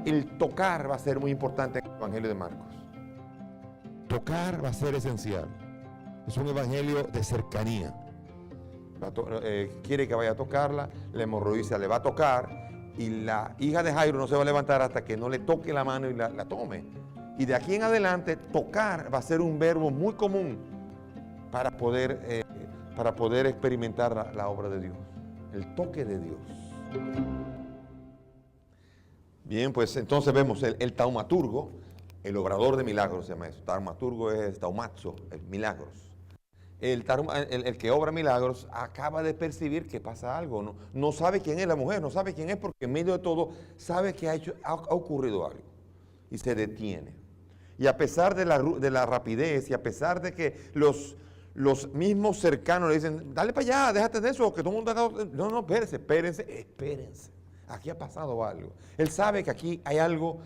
el tocar va a ser muy importante en el Evangelio de Marcos. Tocar va a ser esencial. Es un evangelio de cercanía. Quiere que vaya a tocarla, la hemorroísa le va a tocar y la hija de Jairo no se va a levantar hasta que no le toque la mano y la tome. Y de aquí en adelante, tocar va a ser un verbo muy común para poder experimentar la obra de Dios, el toque de Dios. Bien, pues entonces vemos el taumaturgo, el obrador de milagros se llama eso. Taumaturgo es taumazo, milagros. El que obra milagros acaba de percibir que pasa algo, no sabe quién es la mujer, no sabe quién es, porque en medio de todo sabe que ha ocurrido algo y se detiene. Y a pesar de la rapidez y a pesar de que los mismos cercanos le dicen, dale para allá, déjate de eso, que todo el mundo está... No, espérense. Aquí ha pasado algo. Él sabe que aquí hay algo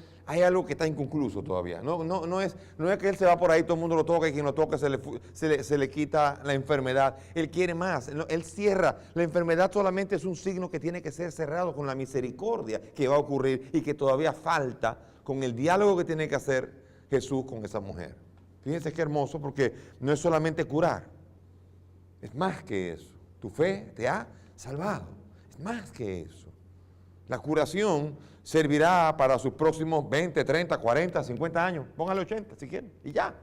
que está inconcluso todavía. No es que él se va por ahí, todo el mundo lo toca y quien lo toca se le quita la enfermedad. Él quiere más, él cierra. La enfermedad solamente es un signo que tiene que ser cerrado con la misericordia que va a ocurrir y que todavía falta con el diálogo que tiene que hacer Jesús con esa mujer. Fíjense qué hermoso, porque no es solamente curar, es más que eso. Tu fe te ha salvado, es más que eso. La curación servirá para sus próximos 20, 30, 40, 50 años. Póngale 80 si quieren y ya.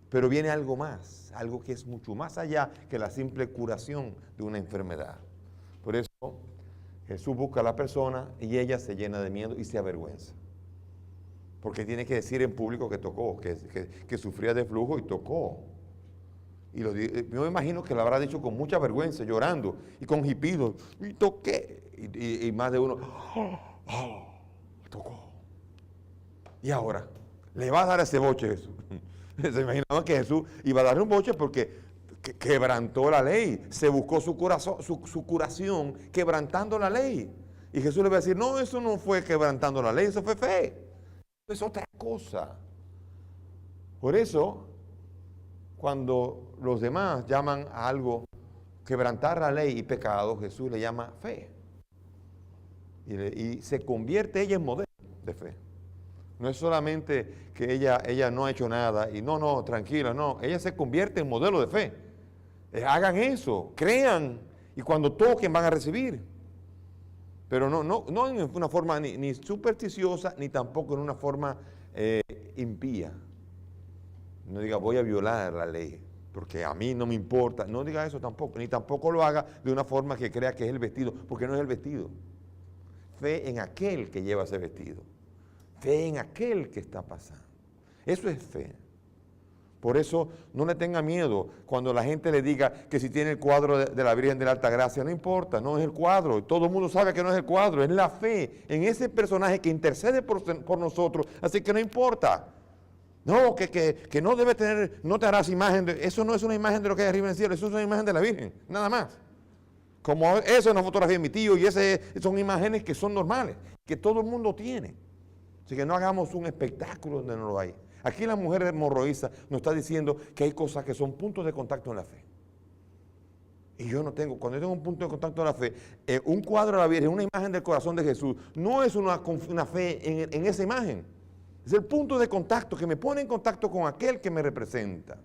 Pero viene algo más, algo que es mucho más allá que la simple curación de una enfermedad. Por eso Jesús busca a la persona y ella se llena de miedo y se avergüenza. Porque tiene que decir en público que tocó, que sufría de flujo y tocó. Y yo me imagino que lo habrá dicho con mucha vergüenza, llorando y con jipidos. Y toqué. Y más de uno, tocó. Y ahora, le va a dar ese boche a Jesús. Se imaginaban que Jesús iba a darle un boche porque quebrantó la ley. Se buscó su curación quebrantando la ley. Y Jesús le va a decir, no, eso no fue quebrantando la ley, eso fue fe. Eso es otra cosa. Por eso, cuando los demás llaman a algo quebrantar la ley y pecado, Jesús le llama fe. Y se convierte ella en modelo de fe. No es solamente que ella no ha hecho nada y no, tranquila, no. Ella se convierte en modelo de fe. Hagan eso, crean y cuando toquen van a recibir. Pero no en una forma ni supersticiosa ni tampoco en una forma impía. No diga voy a violar la ley porque a mí no me importa. No diga eso tampoco, ni tampoco lo haga de una forma que crea que es el vestido, porque no es el vestido. Fe en aquel que lleva ese vestido. Fe en aquel que está pasando. Eso es fe. Por eso no le tenga miedo cuando la gente le diga que si tiene el cuadro de la Virgen de la Alta Gracia. No importa, no es el cuadro. Todo el mundo sabe que no es el cuadro, es la fe en ese personaje que intercede por nosotros. Así que no importa. No, que no debe tener, no te harás imagen. Eso no es una imagen de lo que hay arriba en el cielo, eso es una imagen de la Virgen, nada más. Como esa es una fotografía de mi tío y son imágenes que son normales, que todo el mundo tiene. Así que no hagamos un espectáculo donde no lo hay. Aquí la mujer hemorroísa nos está diciendo que hay cosas que son puntos de contacto en la fe. Y cuando yo tengo un punto de contacto en la fe, un cuadro de la Virgen, una imagen del corazón de Jesús, no es una fe en esa imagen. Es el punto de contacto que me pone en contacto con aquel que me representa.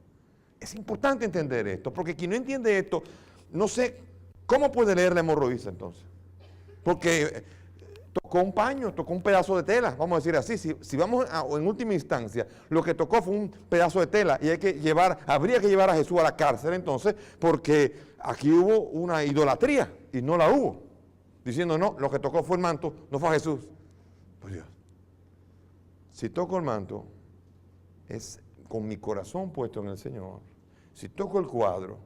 Es importante entender esto, porque quien no entiende esto, no sé cómo puede leer la hemorroísa entonces. Porque tocó un paño, tocó un pedazo de tela, vamos a decir así. Si vamos en última instancia, lo que tocó fue un pedazo de tela y habría que llevar a Jesús a la cárcel entonces, porque aquí hubo una idolatría y no la hubo. Diciendo, no, lo que tocó fue el manto, no fue a Jesús. Pues Dios. Si toco el manto, es con mi corazón puesto en el Señor. Si toco el cuadro,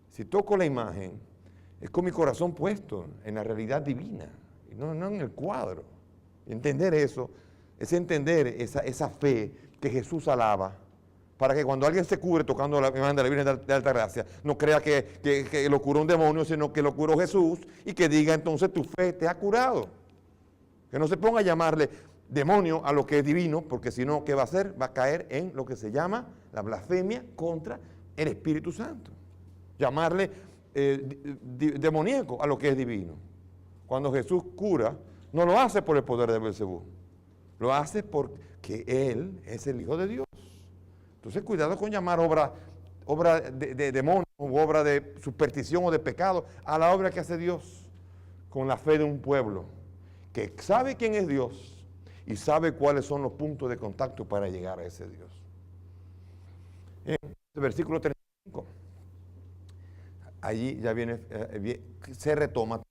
si toco la imagen, es con mi corazón puesto en la realidad divina, y no en el cuadro. Entender eso, es entender esa fe que Jesús alaba, para que cuando alguien se cubre tocando la imagen de la Virgen de Alta Gracia, no crea que lo curó un demonio, sino que lo curó Jesús, y que diga entonces tu fe te ha curado. Que no se ponga a llamarle demonio a lo que es divino, porque si no, ¿qué va a hacer? Va a caer en lo que se llama la blasfemia contra el Espíritu Santo. Llamarle demoníaco a lo que es divino. Cuando Jesús cura, no lo hace por el poder de Beelzebú, Lo hace porque Él es el Hijo de Dios. Entonces, cuidado con llamar obra de demonios, obra de superstición o de pecado a la obra que hace Dios con la fe de un pueblo que sabe quién es Dios y sabe cuáles son los puntos de contacto para llegar a ese Dios. En el versículo 35, allí ya viene, se retoma.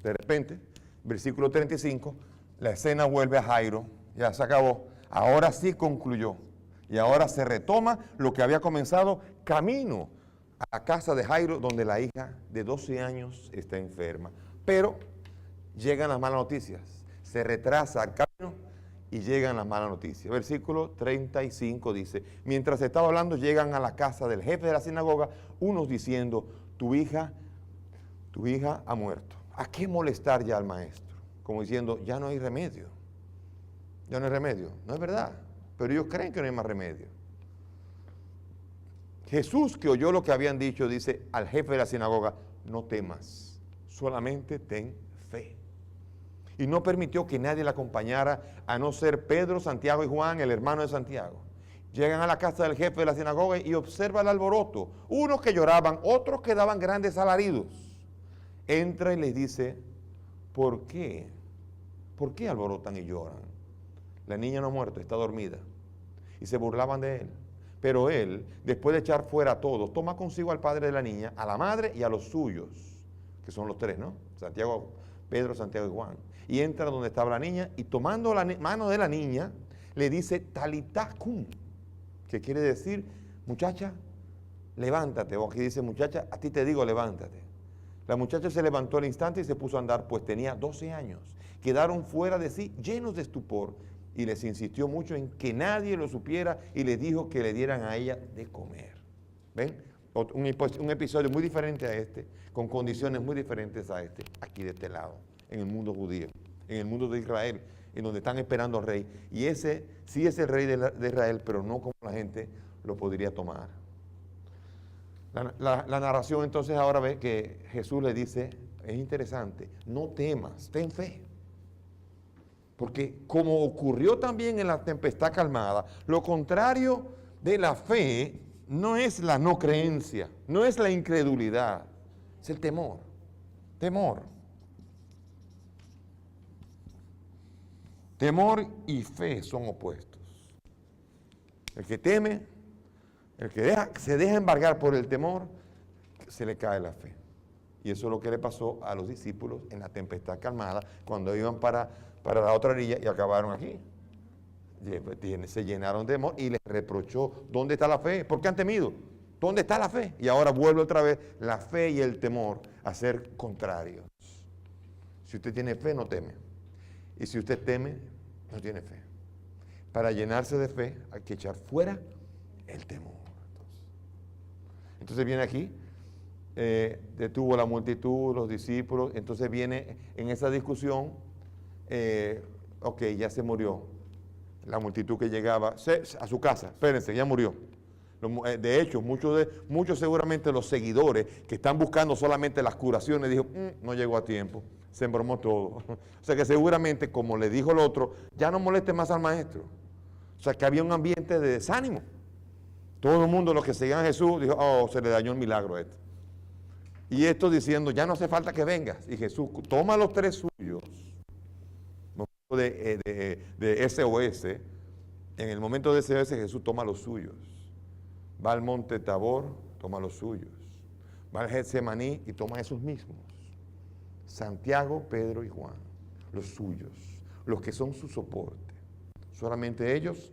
De repente, versículo 35, la escena vuelve a Jairo, ya se acabó, ahora sí concluyó. Y ahora se retoma lo que había comenzado camino a la casa de Jairo, donde la hija de 12 años está enferma. Pero llegan las malas noticias, se retrasa el camino y llegan las malas noticias. Versículo 35 dice, mientras estaba hablando, llegan a la casa del jefe de la sinagoga, unos diciendo, tu hija ha muerto. ¿A qué molestar ya al maestro? Como diciendo, ya no hay remedio. Ya no hay remedio. No es verdad. Pero ellos creen que no hay más remedio. Jesús, que oyó lo que habían dicho, dice al jefe de la sinagoga, no temas, solamente ten fe. Y no permitió que nadie la acompañara, a no ser Pedro, Santiago y Juan, el hermano de Santiago. Llegan a la casa del jefe de la sinagoga y observa el alboroto. Unos que lloraban, otros que daban grandes alaridos. Entra y les dice, ¿por qué? ¿Por qué alborotan y lloran? La niña no ha muerto, está dormida. Y se burlaban de él. Pero él, después de echar fuera a todos, toma consigo al padre de la niña, a la madre y a los suyos, que son los tres, ¿no? Santiago, Pedro, Santiago y Juan. Y entra donde estaba la niña y tomando la mano de la niña, le dice, Talitá cum, que quiere decir, muchacha, levántate. O aquí dice, muchacha, a ti te digo, levántate. La muchacha se levantó al instante y se puso a andar, pues tenía 12 años. Quedaron fuera de sí, llenos de estupor. Y les insistió mucho en que nadie lo supiera y les dijo que le dieran a ella de comer. ¿Ven? Un episodio muy diferente a este, con condiciones muy diferentes a este, aquí de este lado, en el mundo judío, en el mundo de Israel, en donde están esperando al rey. Y ese sí es el rey de Israel, pero no como la gente lo podría tomar. La narración entonces ahora ve que Jesús le dice, es interesante, no temas, ten fe. Porque como ocurrió también en la tempestad calmada, lo contrario de la fe no es la no creencia, no es la incredulidad, es el temor. Temor. Temor y fe son opuestos. El que teme, el que se deja embargar por el temor, se le cae la fe. Y eso es lo que le pasó a los discípulos en la tempestad calmada, cuando iban para la otra orilla y acabaron aquí. Se llenaron de temor y les reprochó, ¿dónde está la fe? ¿Por qué han temido? ¿Dónde está la fe? Y ahora vuelve otra vez la fe y el temor a ser contrarios. Si usted tiene fe, no teme. Y si usted teme, no tiene fe. Para llenarse de fe hay que echar fuera el temor. Entonces viene aquí, detuvo la multitud, los discípulos, entonces viene en esa discusión, ok, ya se murió la multitud que llegaba a su casa, espérense, ya murió. De hecho, muchos seguramente los seguidores que están buscando solamente las curaciones, dijo, no llegó a tiempo, se embromó todo. O sea que seguramente, como le dijo el otro, ya no moleste más al maestro. O sea que había un ambiente de desánimo. Todo el mundo, los que seguían a Jesús, dijo, oh, se le dañó el milagro a este. Y esto diciendo, ya no hace falta que vengas. Y Jesús toma los tres suyos, de SOS, en el momento de SOS Jesús toma los suyos. Va al monte Tabor, toma los suyos. Va al Getsemaní y toma esos mismos. Santiago, Pedro y Juan, los suyos, los que son su soporte. Solamente ellos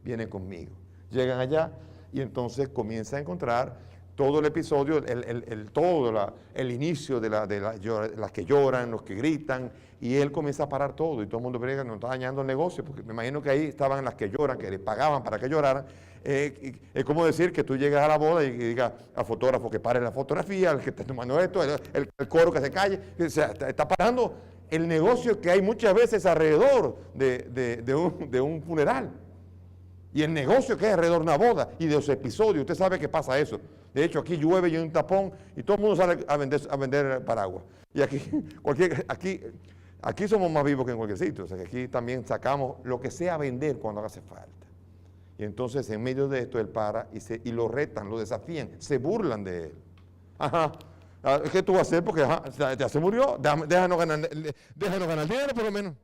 vienen conmigo. Llegan allá y entonces comienza a encontrar todo el episodio, el inicio de las que lloran, los que gritan, y él comienza a parar todo, y todo el mundo cree que nos está dañando el negocio, porque me imagino que ahí estaban las que lloran, que les pagaban para que lloraran. Es como decir que tú llegas a la boda y digas al fotógrafo que pare la fotografía, al que está tomando esto, el coro que se calle, o sea, está parando el negocio que hay muchas veces alrededor de un funeral. Y el negocio que hay alrededor de una boda y de los episodios, usted sabe que pasa eso. De hecho, aquí llueve y hay un tapón y todo el mundo sale a vender paraguas. Y aquí Aquí somos más vivos que en cualquier sitio, o sea que aquí también sacamos lo que sea a vender cuando hace falta. Y entonces en medio de esto él para y lo retan, lo desafían, se burlan de él. Ajá, ¿qué tú vas a hacer? Porque ya se murió, déjanos ganar dinero por lo menos.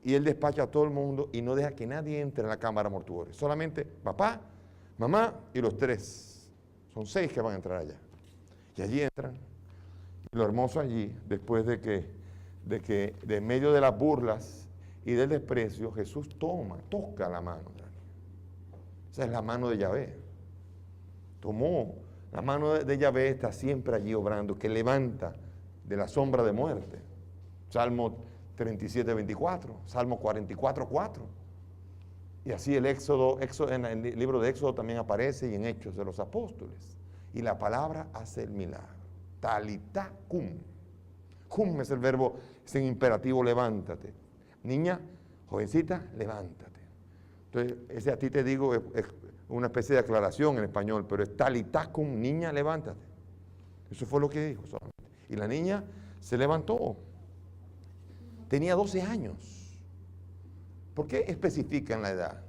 Y él despacha a todo el mundo y no deja que nadie entre en la cámara mortuoria. Solamente papá, mamá y los 3. Son 6 que van a entrar allá. Y allí entran. Y lo hermoso allí, después de que de medio de las burlas y del desprecio, Jesús toca la mano. Esa es la mano de Yahvé. Tomó la mano de Yahvé, está siempre allí obrando, que levanta de la sombra de muerte. Salmo 37, 24, Salmo 44, 4. Y así el Éxodo, en el libro de Éxodo también aparece y en Hechos de los Apóstoles. Y la palabra hace el milagro. Talitá cum. Cum es el verbo, es en imperativo, levántate. Niña, jovencita, levántate. Entonces, ese a ti te digo es una especie de aclaración en español, pero es talitá cum, niña, levántate. Eso fue lo que dijo solamente. Y la niña se levantó. Tenía 12 años. ¿Por qué especifican la edad?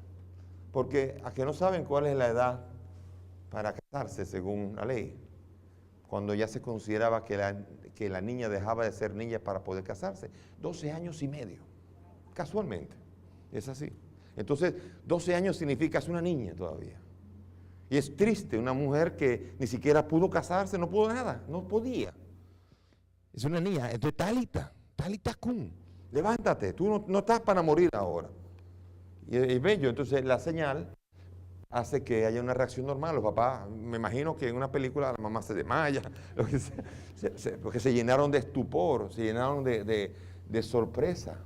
Porque a que no saben cuál es la edad para casarse según la ley. Cuando ya se consideraba que la niña dejaba de ser niña para poder casarse. 12 años y medio. Casualmente. Es así. Entonces, 12 años significa es una niña todavía. Y es triste una mujer que ni siquiera pudo casarse, no pudo nada, no podía. Es una niña. Entonces, Talitá cum. Levántate, tú no estás para morir ahora. Y es bello, entonces la señal hace que haya una reacción normal. Los papás, me imagino que en una película la mamá se desmaya, porque se llenaron de estupor, se llenaron de sorpresa.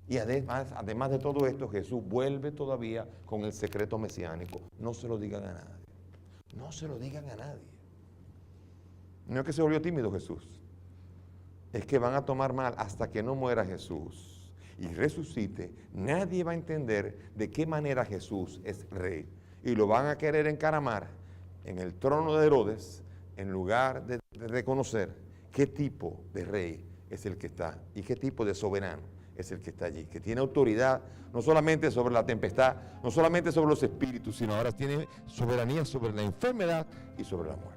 Y además de todo esto, Jesús vuelve todavía con el secreto mesiánico. No se lo digan a nadie. No se lo digan a nadie. No es que se volvió tímido Jesús. Es que van a tomar mal hasta que no muera Jesús y resucite. Nadie va a entender de qué manera Jesús es rey. Y lo van a querer encaramar en el trono de Herodes en lugar de reconocer qué tipo de rey es el que está y qué tipo de soberano es el que está allí, que tiene autoridad no solamente sobre la tempestad, no solamente sobre los espíritus, sino ahora tiene soberanía sobre la enfermedad y sobre la muerte.